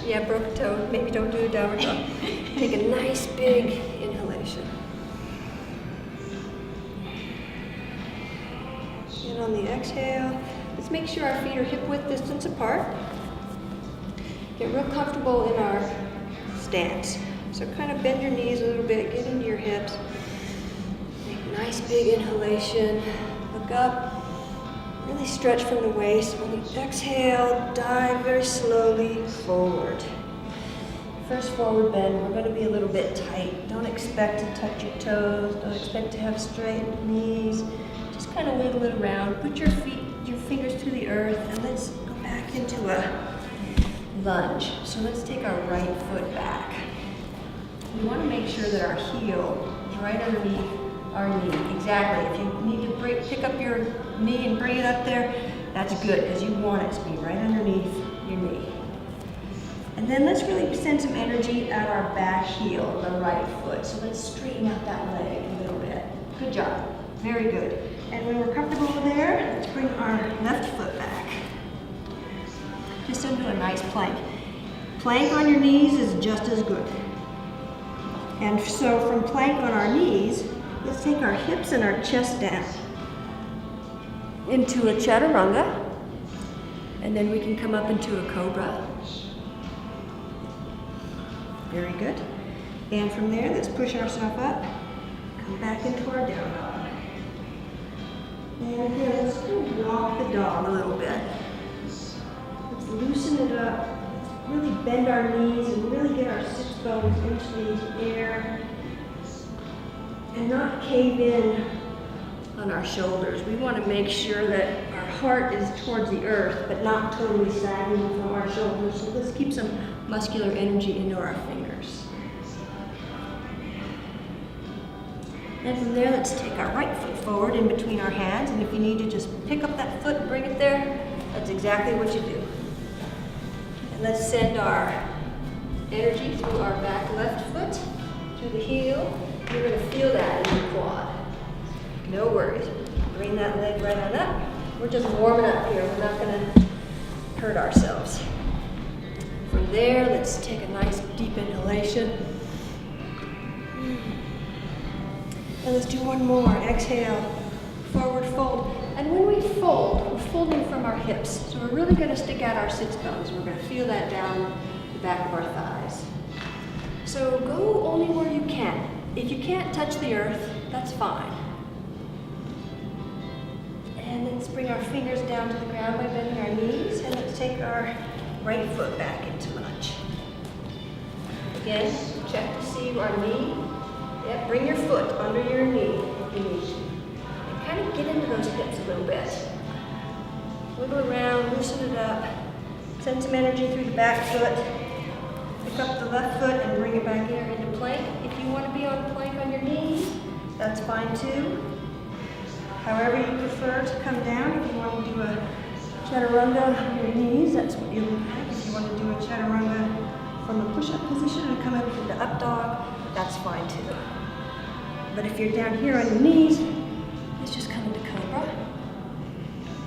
Yeah, broken toe. Maybe don't do a downward dog. Take a nice big inhalation. And on the exhale, let's make sure our feet are hip width distance apart. Get real comfortable in our stance. So kind of bend your knees a little bit, get into your hips. Take a nice big inhalation. Look up. Really stretch from the waist. When you exhale, dive very slowly forward. First forward bend, we're going to be a little bit tight. Don't expect to touch your toes. Don't expect to have straight knees. Just kind of wiggle it around. Put your fingers to the earth, and let's go back into a lunge. So let's take our right foot back. We want to make sure that our heel is right underneath our knee. Exactly. If you need to pick up your knee and bring it up there, that's good, because you want it to be right underneath your knee. And then let's really send some energy at our back heel, the right foot. So let's straighten out that leg a little bit. Good job. Very good. And when we're comfortable there, let's bring our left foot back. Just into a nice plank. Plank on your knees is just as good. And so from plank on our knees, let's take our hips and our chest down into a chaturanga, and then we can come up into a cobra. Very good. And from there, let's push ourselves up, come back into our down dog. And again, let's walk the dog a little bit. Let's loosen it up. Really bend our knees and really get our sits bones into the air and not cave in on our shoulders. We want to make sure that our heart is towards the earth, but not totally sagging from our shoulders. So let's keep some muscular energy into our fingers. And from there, let's take our right foot forward in between our hands. And if you need to just pick up that foot and bring it there, that's exactly what you do. And let's send our energy through our back left foot, through the heel. You're going to feel that in your quad. No worries. Bring that leg right on up. We're just warming up here. We're not going to hurt ourselves. From there, let's take a nice deep inhalation. And let's do one more. Exhale, forward fold. And when we fold, we're folding from our hips. So we're really going to stick out our sits bones. We're going to feel that down the back of our thighs. So go only where you can. If you can't touch the earth, that's fine. And let's bring our fingers down to the ground by bending our knees. And let's take our right foot back into lunge. Again, check to see our knee. Yeah, bring your foot under your knee if you need to. And kind of get into those hips a little bit. Wiggle around, loosen it up. Send some energy through the back foot. Pick up the left foot and bring it back here into plank. If you want to be on plank on your knees, that's fine too. However you prefer to come down, if you want to do a chaturanga on your knees, that's what you look at. If you want to do a chaturanga from a push-up position and come up into up dog, that's fine too. But if you're down here on your knees, let's just come into cobra.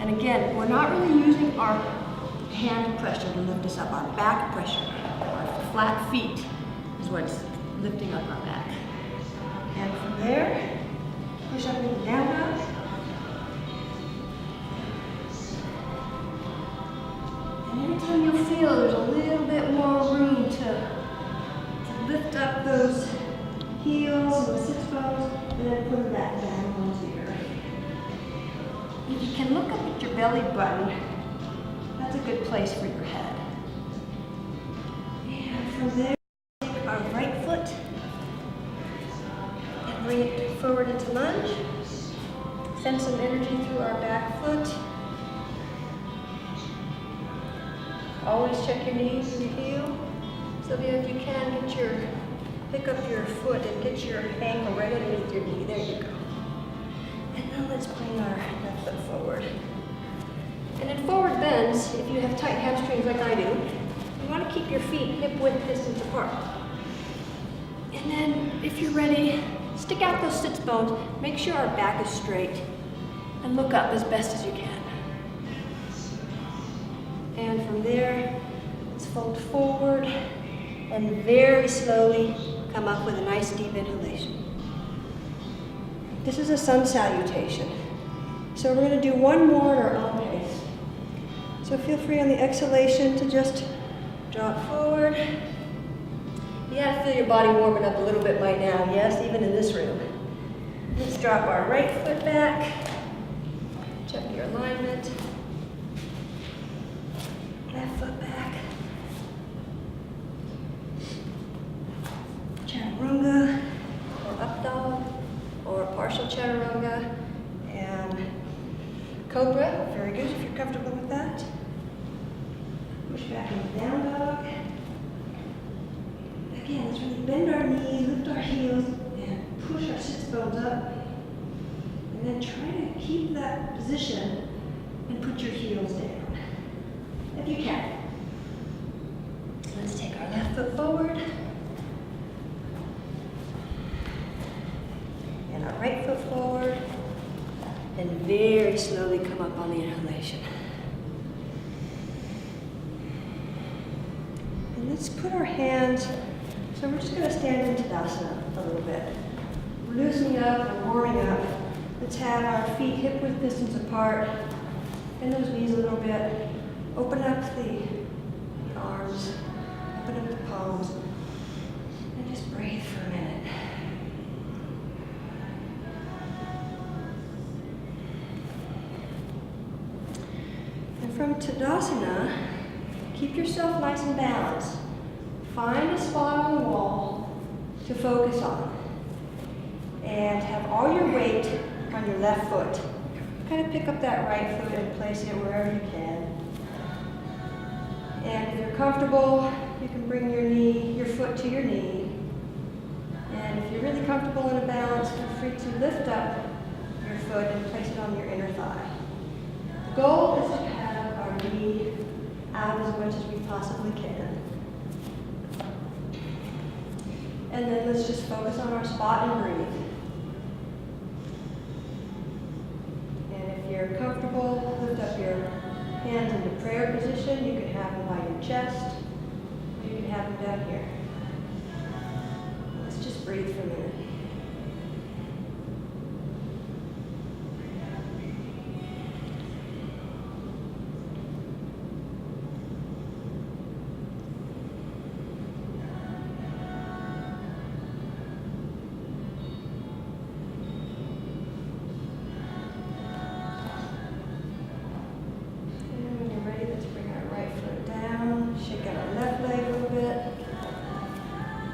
And again, we're not really using our hand pressure to lift us up. Our back pressure, our flat feet is what's lifting up our back. And from there, push up into down dog. And every time you feel there's a little bit more room to lift up those heels and the sits bones, and then put it back down onto your earth. If you can look up at your belly button, that's a good place for your head. And from there, take our right foot and bring it forward into lunge. Send some energy through our back foot. Always check your knees and your heel. Sylvia, if you can, pick up your foot and get your ankle right underneath your knee. There you go. And now let's bring our left foot forward. And in forward bends, if you have tight hamstrings like I do, you want to keep your feet hip width distance apart. And then, if you're ready, stick out those sits bones. Make sure our back is straight. And look up as best as you can. And from there, let's fold forward and very slowly come up with a nice deep inhalation. This is a sun salutation. So we're going to do one more at our own pace. So feel free on the exhalation to just drop forward. You gotta feel your body warming up a little bit by now, yes, even in this room. Let's drop our right foot back. Check your alignment. Left foot back. Chaturanga, or up dog, or partial chaturanga, and cobra. Very good if you're comfortable with that. Push back into down dog. Again, let's really bend our knees, lift our heels, and push our sits bones up. And then try to keep that position and put your heels down, if you can. Let's take our left foot forward. And our right foot forward. And very slowly come up on the inhalation. And let's put our hands, so we're just going to stand in Tadasana a little bit. We're loosening up and warming up. Let's have our feet hip width distance apart. Bend those knees a little bit. Open up the arms. Open up the palms. And just breathe for a minute. And from Tadasana, keep yourself nice and balanced. Find a spot on the wall to focus on. And have all your weight on your left foot. Kind of pick up that right foot and place it wherever you can. And if you're comfortable, you can bring your foot to your knee. And if you're really comfortable in a balance, feel free to lift up your foot and place it on your inner thigh. The goal is to have our knee out as much as we possibly can. And then let's just focus on our spot and breathe. And if you're comfortable, lift up your hands into prayer position. You can have them by your chest, or you can have them down here. Let's just breathe for a minute.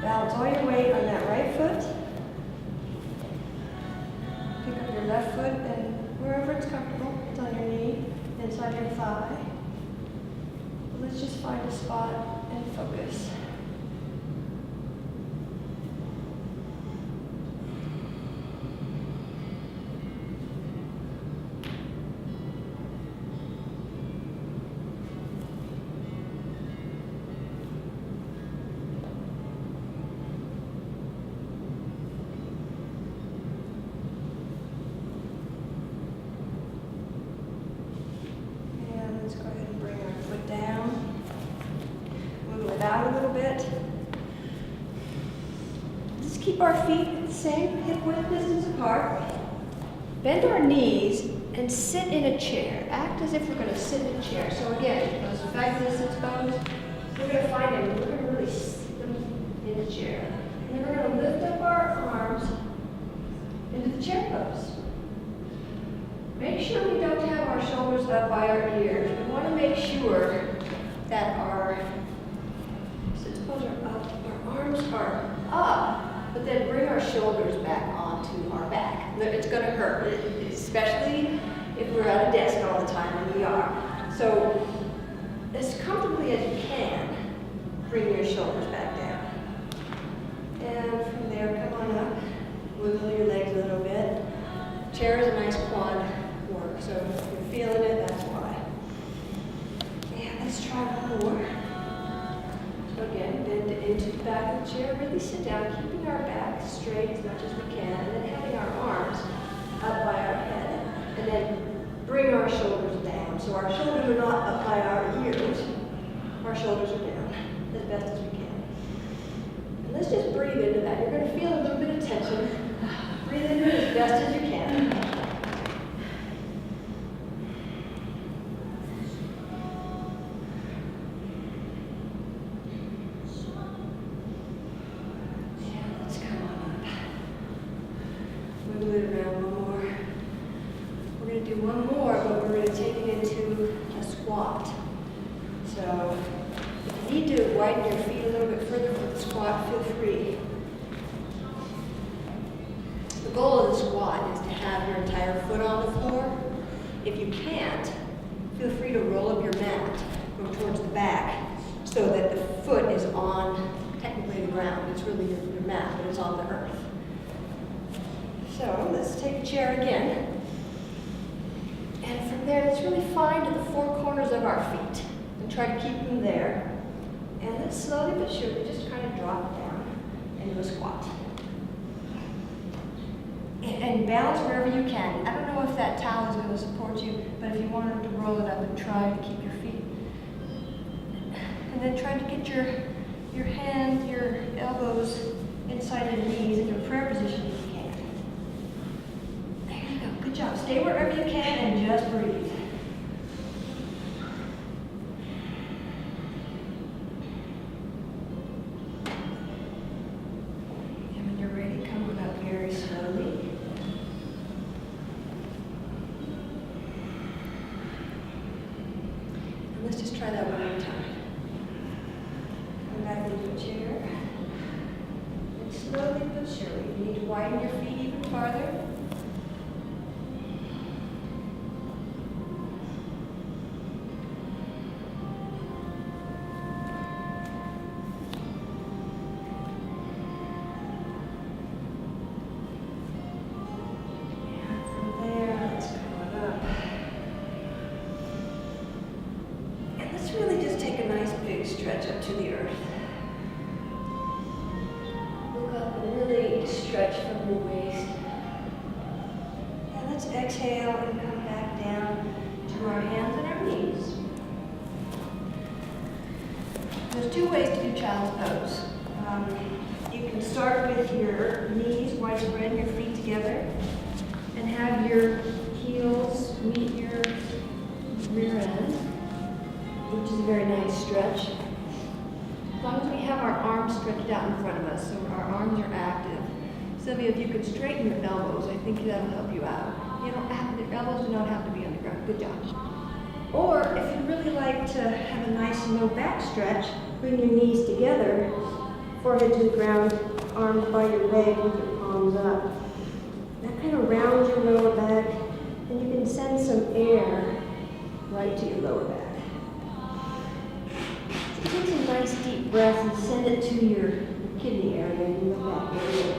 Balance all your weight on that right foot. Pick up your left foot and wherever it's comfortable, it's on your knee, inside your thigh. Let's just find a spot and focus. Out a little bit. Just keep our feet the same hip width distance apart. Bend our knees and sit in a chair. Act as if we're going to sit in a chair. So again, those fabulous sits bones, we're going to find them. We're going to really sit them in a chair. And then we're going to lift up our arms into the chair pose. Make sure we don't have our shoulders up by our ears. We want to make sure that our are up, our arms are up, but then bring our shoulders back onto our back. It's going to hurt, especially if we're at a desk all the time, and we are. So, as comfortably as you can, bring your shoulders back down. And from there, come on up, wiggle your legs a little bit. Chair is a nice quad work, so if you're feeling it, that's why. And let's try one more. Again, bend into the back of the chair, really sit down, keeping our back straight as much as we can, and then having our arms up by our head, and then bring our shoulders down. So our shoulders are not up by our ears, our shoulders are down as best as we can. And let's just breathe into that. You're going to feel a little bit of tension. Breathe into it as best as you can. And let's come on up. Move it around one more. We're going to do one more, but we're going to take it into a squat. So if you need to widen your feet a little bit further for the squat, feel free. The goal of the squat is to have your entire foot on the floor. If you can't, feel free to roll up your mat, go towards the back, so that the foot is on, technically, the ground. It's really your mat, but it's on the earth. So let's take a chair again. And from there, let's really find the four corners of our feet and try to keep them there. And then slowly but surely just kind of drop down into a squat. And balance wherever you can. I don't know if that towel is going to support you, but if you wanted to roll it up and try to keep your feet. And then try to get your hands, your elbows inside your knees in your prayer position if you can. There you go. Good job. Stay wherever you can and just breathe. And when you're ready, come on up very slowly. And let's just try that one more time. Come back into a chair. And slowly but surely, you need to widen your feet even farther. Really just take a nice big stretch up to the earth. Look up and really stretch from your waist. And let's exhale and come back down to our hands and our knees. There's two ways to do child's pose. You can start with your knees widespread, your feet together, and have your heels meet your rear end, which is a very nice stretch. As long as we have our arms stretched out in front of us, so our arms are active. Sylvia, if you could straighten your elbows, I think that'll help you out. You don't have to, your elbows do not have to be on the ground. Good job. Or if you'd really like to have a nice low back stretch, bring your knees together, forehead to the ground, arms by your leg with your palms up. That kind of rounds your lower back, and you can send some air right to your lower back. Take some nice deep breaths and send it to your kidney area and your back area.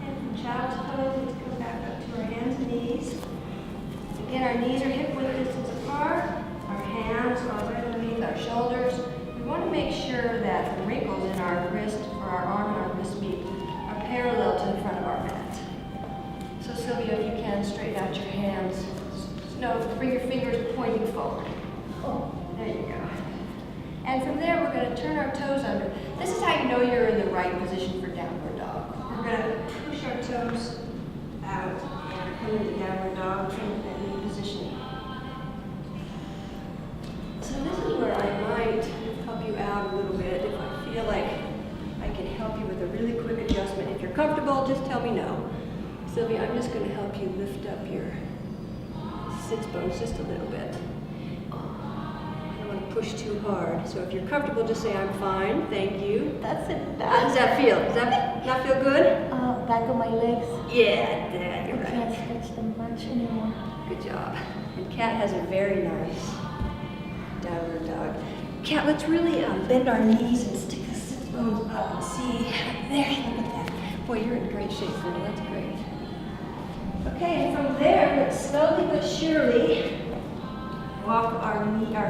And from child's pose, let's come back up to our hands and knees. Again, our knees are hip width distance apart. Our hands are right underneath our shoulders. We want to make sure that the wrinkles in our wrist, or our arm and our wrist meet, are parallel to the front of our mat. So Sylvia, if you can, straighten out your hands. No, bring your fingers pointing forward. Oh, there you go. And from there, we're going to turn our toes under. This is how you know you're in the right position for downward dog. We're going to push our toes out and come into downward dog, trying to that knee position. So this is where I might help you out a little bit if I feel like I can help you with a really quick adjustment. If you're comfortable, just tell me no. Sylvia, I'm just going to help you lift up your sits bones just a little bit. I don't want to push too hard. So if you're comfortable, just say, I'm fine, thank you. That's it. How does that feel? Does that not feel good? Back of my legs. Yeah, Dad, you're I right. can't stretch them much anymore. Good job. And Kat has a very nice downward dog. Kat, let's really bend our knees and stick the sits bones up and see. There, look at that. Boy, you're in great shape, girl. That's great. Okay, and from there, let's slowly but surely walk our